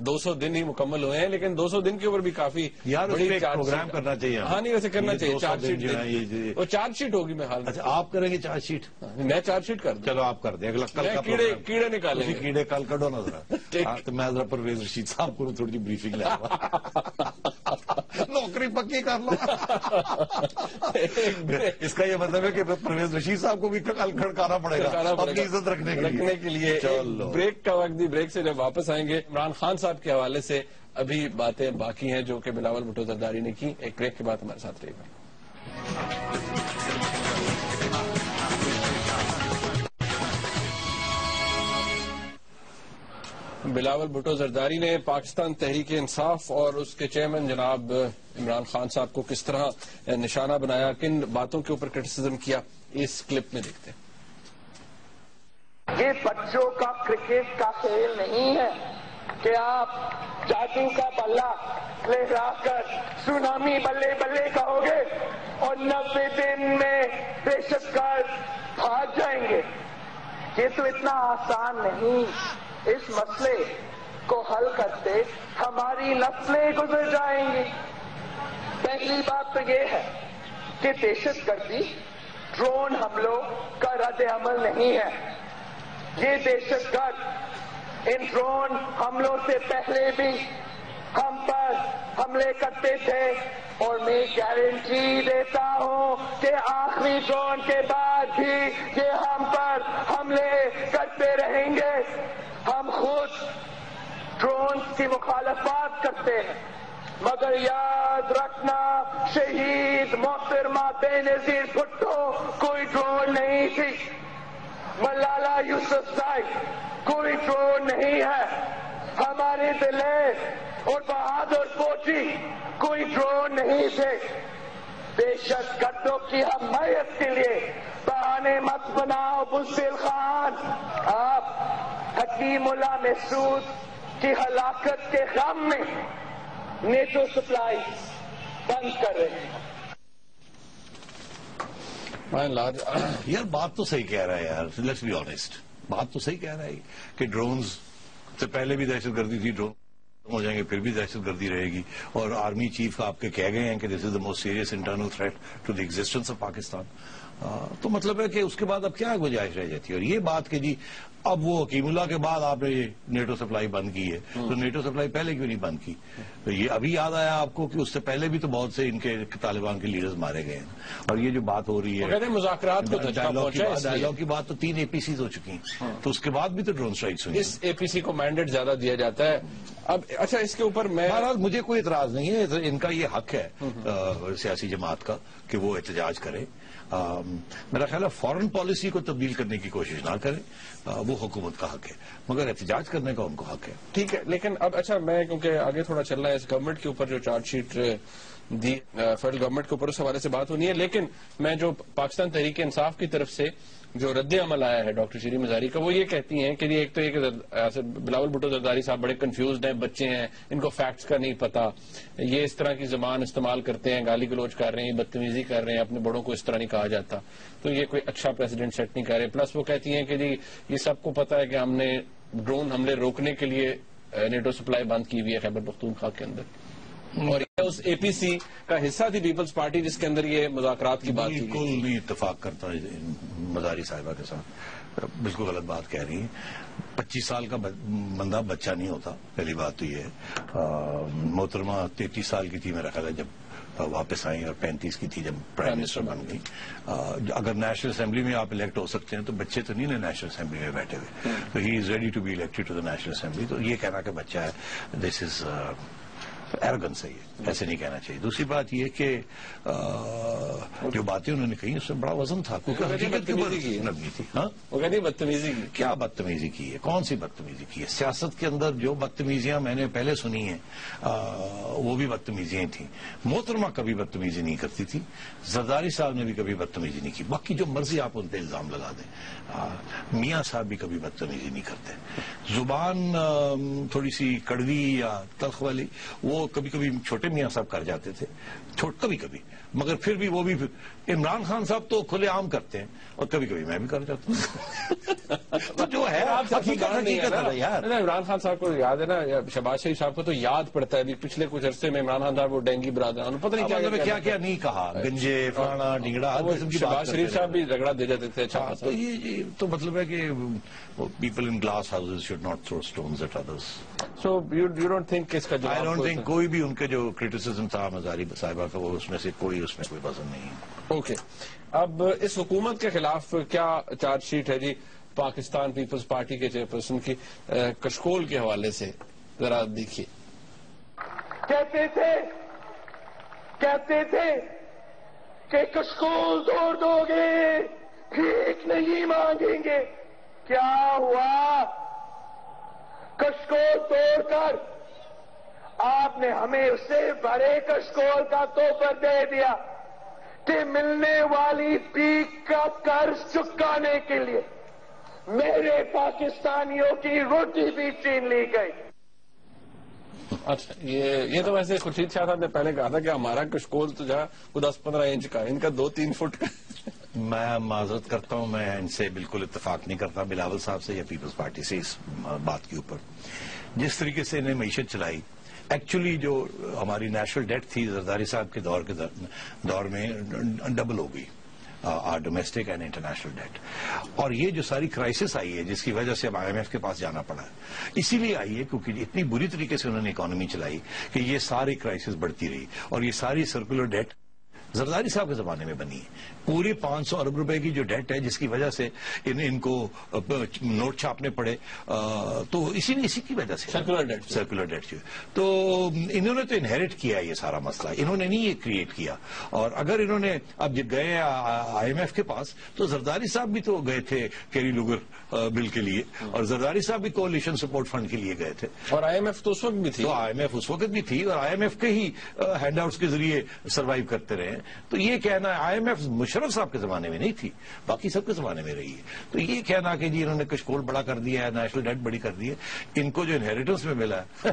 200 دن ہی مکمل ہوئے ہیں، لیکن 200 دن کے اوپر بھی کافی
یار پروگرام کرنا چاہیے.
ہاں نہیں ویسے کرنا چاہیے. چارج شیٹ وہ چارج شیٹ ہوگی میں حال.
اچھا آپ کریں گے چارج شیٹ؟
میں چارج شیٹ کر دوں.
چلو آپ کر دیں. اگلا کل کا
کیڑے نکالیں گے.
کیڑے کل کڈو نا ذرا. تو میں ذرا پرویز رشید صاحب کو تھوڑی سی بریفنگ لے نوکری پکی کر لو. اس کا یہ مطلب ہے کہ پرویز رشید صاحب کو بھی کل کھڑکانا پڑے گا اپنی عزت رکھنے کے لیے.
بریک کا وقت دی. بریک سے جب واپس آئیں گے عمران خان صاحب کے حوالے سے ابھی باتیں باقی ہیں جو کہ بلاول بھٹو زرداری نے کی. ایک بریک کے بعد ہمارے ساتھ رہے گا. بلاول بھٹو زرداری نے پاکستان تحریک انصاف اور اس کے چیئرمین جناب عمران خان صاحب کو کس طرح نشانہ بنایا، کن باتوں کے اوپر کرٹیسزم کیا، اس کلپ میں دیکھتے ہیں.
یہ بچوں کا کرکٹ کا کھیل نہیں ہے کہ آپ جادو کا بلہ لہرا کر سونامی بلے بلے کہو گے اور 90 دن میں دہشت گرد بھاگ جائیں گے. یہ تو اتنا آسان نہیں. اس مسئلے کو حل کرتے ہماری نسلیں گزر جائیں گی. پہلی بات تو یہ ہے کہ دہشت گردی ڈرون حملوں کا رد عمل نہیں ہے. یہ دہشت گرد ان ڈرون حملوں سے پہلے بھی ہم پر حملے کرتے تھے اور میں گارنٹی دیتا ہوں کہ آخری ڈرون کے بعد بھی یہ ہم پر حملے کرتے رہیں گے. ہم خود ڈرون کی مخالفت کرتے ہیں، مگر یاد رکھنا شہید محترمہ بینظیر بھٹو کوئی ڈرون نہیں تھی. ملالہ یوسفزائی کوئی ڈرون نہیں ہے. ہمارے دلیں اور بہادر فوجی کوئی ڈرون نہیں تھے. بے شک گڈوں کی حمایت کے لیے بہانے مت بناؤ بزدل خان. آپ حکیم اللہ محسود کی ہلاکت کے غم میں نیٹو سپلائی بند کر رہے ہیں.
یار بات تو صحیح کہہ رہا ہے یار, لیٹس بی آنےسٹ, بات تو صحیح کہہ رہا ہے کہ ڈرونز سے پہلے بھی دہشت گردی تھی, ڈرون ہو جائیں گے پھر بھی دہشت گردی رہے گی. اور آرمی چیف آپ کے کہہ گئے ہیں کہ this is the most serious internal threat to the existence of Pakistan. تو مطلب ہے کہ اس کے بعد اب کیا گنجائش رہ جاتی ہے. اور یہ بات کہ جی اب وہ حکیم اللہ کے بعد آپ نے نیٹو سپلائی بند کی ہے, تو نیٹو سپلائی پہلے کیوں نہیں بند کی؟ تو یہ ابھی یاد آیا آپ کو کہ اس سے پہلے بھی تو بہت سے ان کے طالبان کے لیڈرز مارے گئے ہیں. اور یہ جو بات ہو رہی ہے
مذاکرات کو
ڈائلاگ کی بات, تو 3 APCs ہو چکی ہیں, تو اس کے بعد بھی تو ڈرون اسٹرائکس ہوئی.
اس APC کو مینڈیٹ زیادہ دیا جاتا ہے. اب اچھا اس کے اوپر
بہرحال مجھے کوئی اعتراض نہیں ہے, ان کا یہ حق ہے سیاسی جماعت کا کہ وہ احتجاج کرے. میرا خیال ہے فارن پالیسی کو تبدیل کرنے کی کوشش نہ کریں, وہ حکومت کا حق ہے, مگر احتجاج کرنے کا ان کو حق ہے.
ٹھیک ہے, لیکن اب اچھا میں کیونکہ آگے تھوڑا چل رہا ہے اس گورنمنٹ کے اوپر جو charge sheet the federal government کے اوپر, اس حوالے سے بات ہونی ہے, لیکن میں جو پاکستان تحریک انصاف کی طرف سے جو رد عمل آیا ہے ڈاکٹر شیریں مزاری کا, وہ یہ کہتی ہیں کہ ایک تو یہ کہ بلاول بھٹو زرداری صاحب بڑے کنفیوزڈ ہیں, بچے ہیں, ان کو فیکٹس کا نہیں پتا, یہ اس طرح کی زبان استعمال کرتے ہیں, گالی گلوچ کر رہے ہیں, بدتمیزی کر رہے ہیں, اپنے بڑوں کو اس طرح نہیں کہا جاتا, تو یہ کوئی اچھا پریزیڈنٹ سیٹ نہیں کر رہے. پلس وہ کہتی ہیں کہ جی یہ سب کو پتا ہے کہ ہم نے ڈرون حملے روکنے کے لیے نیٹو سپلائی بند کی ہوئی ہے خیبر پختونخوا کے اندر, اور یہ اس APC کا حصہ تھی پیپلز پارٹی جس کے اندر یہ مذاکرات کی بات کی.
بالکل نہیں اتفاق کرتا مزاری صاحبہ کے ساتھ, بالکل غلط بات کہہ رہی ہیں. 25 سال کا بندہ بچہ نہیں ہوتا, پہلی بات تو یہ ہے. محترمہ 33 سال کی تھی میرا خیال ہے جب واپس آئیں, اور 35 کی تھی جب پرائم منسٹر بن گئی. اگر نیشنل اسمبلی میں آپ الیکٹ ہو سکتے ہیں تو بچے تو نہیں نا نیشنل اسمبلی میں بیٹھے ہوئے, تو he is ready to be elected to the national assembly. تو یہ کہنا کہ بچہ ہے, دس از ایروگنس ہے, یہ ایسے نہیں کہنا چاہیے. دوسری بات یہ کہ جو باتیں انہوں نے کہی اس میں بڑا وزن تھا, کیونکہ حقیقت کی نبی تھی. ہاں
وہ کہتی بدتمیزی کی.
کیا بدتمیزی کی ہے, کون سی بدتمیزی کی ہے؟ سیاست کے اندر جو بدتمیزیاں میں نے پہلے سنی ہیں وہ بھی بدتمیزیاں تھیں. محترمہ کبھی بدتمیزی نہیں کرتی تھی, زرداری صاحب نے بھی کبھی بدتمیزی نہیں کی. باقی جو مرضی آپ ان پہ الزام لگا دیں, میاں صاحب بھی کبھی بدتمیزی نہیں کرتے. زبان تھوڑی سی کڑوی یا تلخ والی وہ کبھی کبھی چھوٹے میاں صاحب کر جاتے تھے, کبھی کبھی, مگر پھر بھی وہ بھی عمران خان صاحب تو کھلے عام کرتے ہیں, اور کبھی کبھی میں بھی کر جاتا ہوں. تو جو ہے حقیقت ہے یار.
عمران خان صاحب کو یاد ہے نا, شہباز شریف صاحب کو تو یاد پڑتا ہے پچھلے کچھ عرصے میں عمران خان صاحب وہ ڈینگی برادر پتہ نہیں
کیا نہیں کہا, گنجے فلانا ڈنگڑا,
شہباز شریف صاحب بھی رگڑا دے جاتے تھے.
تو یہ تو مطلب ہے کہ people in glass houses should not throw stones at others.
So you don't think اس کا جو
آئی ڈونٹ تھنک کوئی بھی ان کے جو کرٹیسزم تھا مزاری صاحبہ کا, وہ اس میں کوئی وزن نہیں ہے.
اوکے, اب اس حکومت کے خلاف کیا چارج شیٹ ہے جی پاکستان پیپلز پارٹی کے چیئرپرسن کی کشکول کے حوالے سے, ذرا دیکھیے.
کہتے تھے کہ کشکول توڑ دو گے, بھیک نہیں مانگیں گے. کیا ہوا؟ کشکول توڑ کر آپ نے ہمیں اس سے بڑے کشکول کا توفر دے دیا کہ ملنے والی بھیک کا قرض چکانے کے لیے میرے پاکستانیوں کی روٹی بھی چھین لی گئی.
اچھا, یہ تو ویسے خورشید شاہ صاحب نے پہلے کہا تھا کہ ہمارا کشکول تو جو ہے وہ 10-15 انچ کا, ان کا 2-3 فٹ کا.
میں معذرت کرتا ہوں, میں ان سے بالکل اتفاق نہیں کرتا, بلاول صاحب سے یا پیپلز پارٹی سے اس بات کے اوپر. جس طریقے سے انہیں معیشت چلائی, ایکچولی جو ہماری نیشنل ڈیٹ تھی زرداری صاحب کے دور میں ڈبل ہو گئی, ڈومیسٹک اینڈ انٹرنیشنل ڈیٹ. اور یہ جو ساری کرائسس آئی ہے جس کی وجہ سے اب IMF کے پاس جانا پڑا ہے, اسی لیے آئی ہے کیونکہ اتنی بری طریقے سے انہوں نے اکانومی چلائی کہ یہ ساری کرائسس بڑھتی رہی, اور یہ ساری سرکولر ڈیٹ زرداری صاحب کے زمانے میں بنی ہے. پورے 500 ارب روپے کی جو ڈیٹ ہے جس کی وجہ سے ان کو نوٹ چھاپنے پڑے, تو اسی کی وجہ سے سرکولر ڈیٹ جو, تو انہوں نے تو انہیریٹ کیا یہ سارا مسئلہ, انہوں نے نہیں یہ کریٹ کیا. اور اگر انہوں نے اب جب گئے آئی ایم ایف کے پاس, تو زرداری صاحب بھی تو گئے تھے کیری لوگر بل کے لیے, اور زرداری صاحب بھی کولیشن سپورٹ فنڈ کے لیے گئے تھے,
اور آئی ایم ایف تو اس وقت بھی تھی.
تو آئی ایم ایف اس وقت بھی تھی, اور آئی ایم ایف کے ہی ہینڈ آؤٹس کے ذریعے سروائیو کرتے رہے. تو یہ کہنا آئی ایم ایف مشرف صاحب کے زمانے میں نہیں تھی, باقی سب کے زمانے میں رہی ہے. تو یہ کہنا کہ جی انہوں نے کشکول بڑا کر دیا ہے, نیشنل ڈیٹ بڑی کر دی ہے, ان کو جو انہیریٹنس میں ملا ہے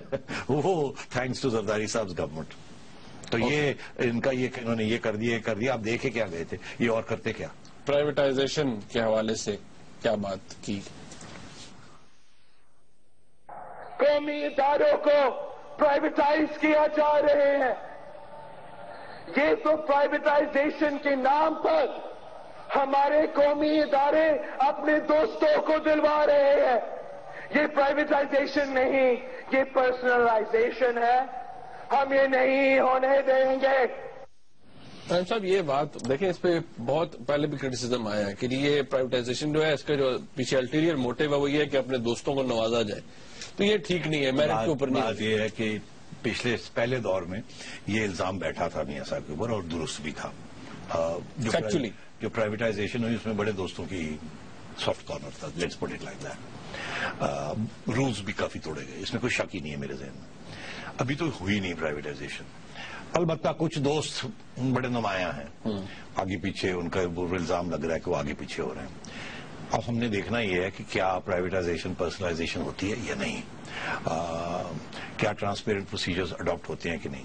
وہ تھینکس ٹو زرداری صاحب گورنمنٹ. تو یہ ان کا یہ انہوں نے یہ کر دیا. آپ دیکھیں کیا گئے تھے, یہ اور کرتے کیا.
پرائیویٹائزیشن کے حوالے سے کیا بات کی؟
قومی اداروں کو پرائیویٹائز کیا جا رہے ہیں. یہ تو پرائیویٹائزیشن کے نام پر ہمارے قومی ادارے اپنے دوستوں کو دلوا رہے ہیں. یہ پرائیویٹائزیشن نہیں, یہ پرسنلائزیشن ہے. ہم یہ نہیں ہونے دیں گے.
صاحب یہ بات دیکھیں, اس پہ بہت پہلے بھی کرٹیسزم آیا ہے کہ یہ پرائیویٹائزیشن جو ہے اس کا جو پیچھے الٹیریئر موٹیو ہے وہ یہ ہے کہ اپنے دوستوں کو نوازا جائے. تو یہ ٹھیک نہیں ہے, میرٹ کے اوپر نہیں.
بات یہ ہے کہ پہلے دور میں یہ الزام بیٹھا تھا میاں صاحب کے اوپر, اور درست بھی تھا.
فیکچولی
جو پرائیویٹائزیشن ہوئی اس میں بڑے دوستوں کی سافٹ کارنر تھا, let's put it like that. Rules بھی کافی توڑے گئے, اس میں کوئی شک ہی نہیں ہے میرے ذہن میں. ابھی تو ہوئی نہیں پرائیویٹائزیشن. البتہ کچھ دوست بڑے نمایاں ہیں, آگے پیچھے ان کا الزام لگ رہا ہے کہ وہ آگے پیچھے ہو رہے ہیں. اب ہم نے دیکھنا یہ ہے کہ کیا پرائیویٹائزیشن پرسنلائزیشن ہوتی ہے یا نہیں, کیا ٹرانسپیرنٹ پروسیجرز اڈاپٹ ہوتے ہیں کہ نہیں.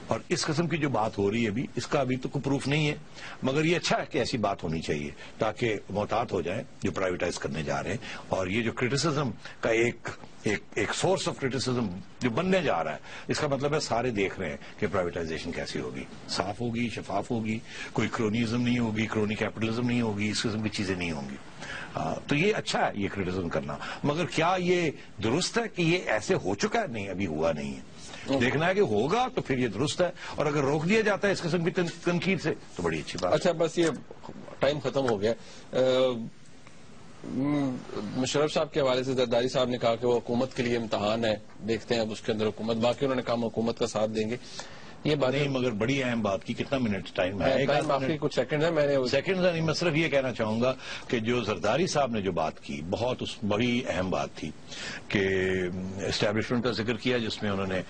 اور اس قسم کی جو بات ہو رہی ہے ابھی, اس کا ابھی تو کوئی پروف نہیں ہے, مگر یہ اچھا ہے کہ ایسی بات ہونی چاہیے تاکہ محتاط ہو جائیں جو پرائیویٹائز کرنے جا رہے ہیں. اور یہ جو کرٹیسزم کا ایک سورس آف کرٹیسزم جو بننے جا رہا ہے, اس کا مطلب ہے سارے دیکھ رہے ہیں کہ پرائیویٹائزیشن کیسی ہوگی, صاف ہوگی, شفاف ہوگی, کوئی کرونیزم نہیں ہوگی, کرونی کیپٹلزم نہیں ہوگی, اس قسم کی چیزیں نہیں ہوں گی. تو یہ اچھا ہے یہ کرٹیسزم کرنا, مگر کیا یہ درست ہے کہ یہ ایسے ہو چکا ہے؟ نہیں, ابھی ہوا نہیں ہے. دیکھنا ہے کہ ہوگا تو پھر یہ درست ہے, اور اگر روک دیا جاتا ہے اس قسم کی تنقید سے تو بڑی اچھی بات.
اچھا, بس یہ ٹائم ختم ہو گیا. مشرف صاحب کے حوالے سے زرداری صاحب نے کہا کہ وہ حکومت کے لیے امتحان ہے, دیکھتے ہیں اب اس کے اندر حکومت, باقی انہوں نے کہا حکومت کا ساتھ دیں گے. یہ بات
نہیں, مگر بڑی اہم بات کی. کتنا منٹ ٹائم ہے؟
باقی کچھ سیکنڈ ہے. میں نے
سیکنڈ نہیں, میں صرف یہ کہنا چاہوں گا کہ جو زرداری صاحب نے جو بات کی بہت بڑی اہم بات تھی کہ اسٹیبلشمنٹ کا ذکر کیا, جس میں انہوں نے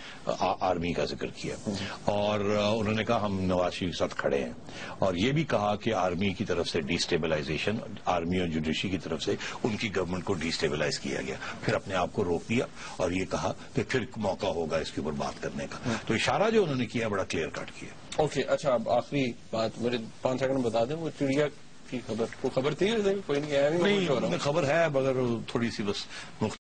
آرمی کا ذکر کیا, اور انہوں نے کہا ہم نواز شریف کے ساتھ کھڑے ہیں, اور یہ بھی کہا کہ آرمی کی طرف سے ڈی اسٹیبلائزیشن, آرمی اور جوڈیشری کی طرف سے ان کی گورنمنٹ کو ڈی اسٹیبلائز کیا گیا. پھر اپنے آپ کو روک دیا اور یہ کہا کہ پھر موقع ہوگا اس کے اوپر بات کرنے کا. تو اشارہ جو انہوں نے کیا بڑا کلیئر کٹ کیا.
اوکے, اچھا, اب آخری بات میرے 5 سیکنڈ بتا دیں, وہ چڑیا کی خبر, کوئی خبر تھی؟ کوئی نہیں,
خبر ہے مگر تھوڑی سی بس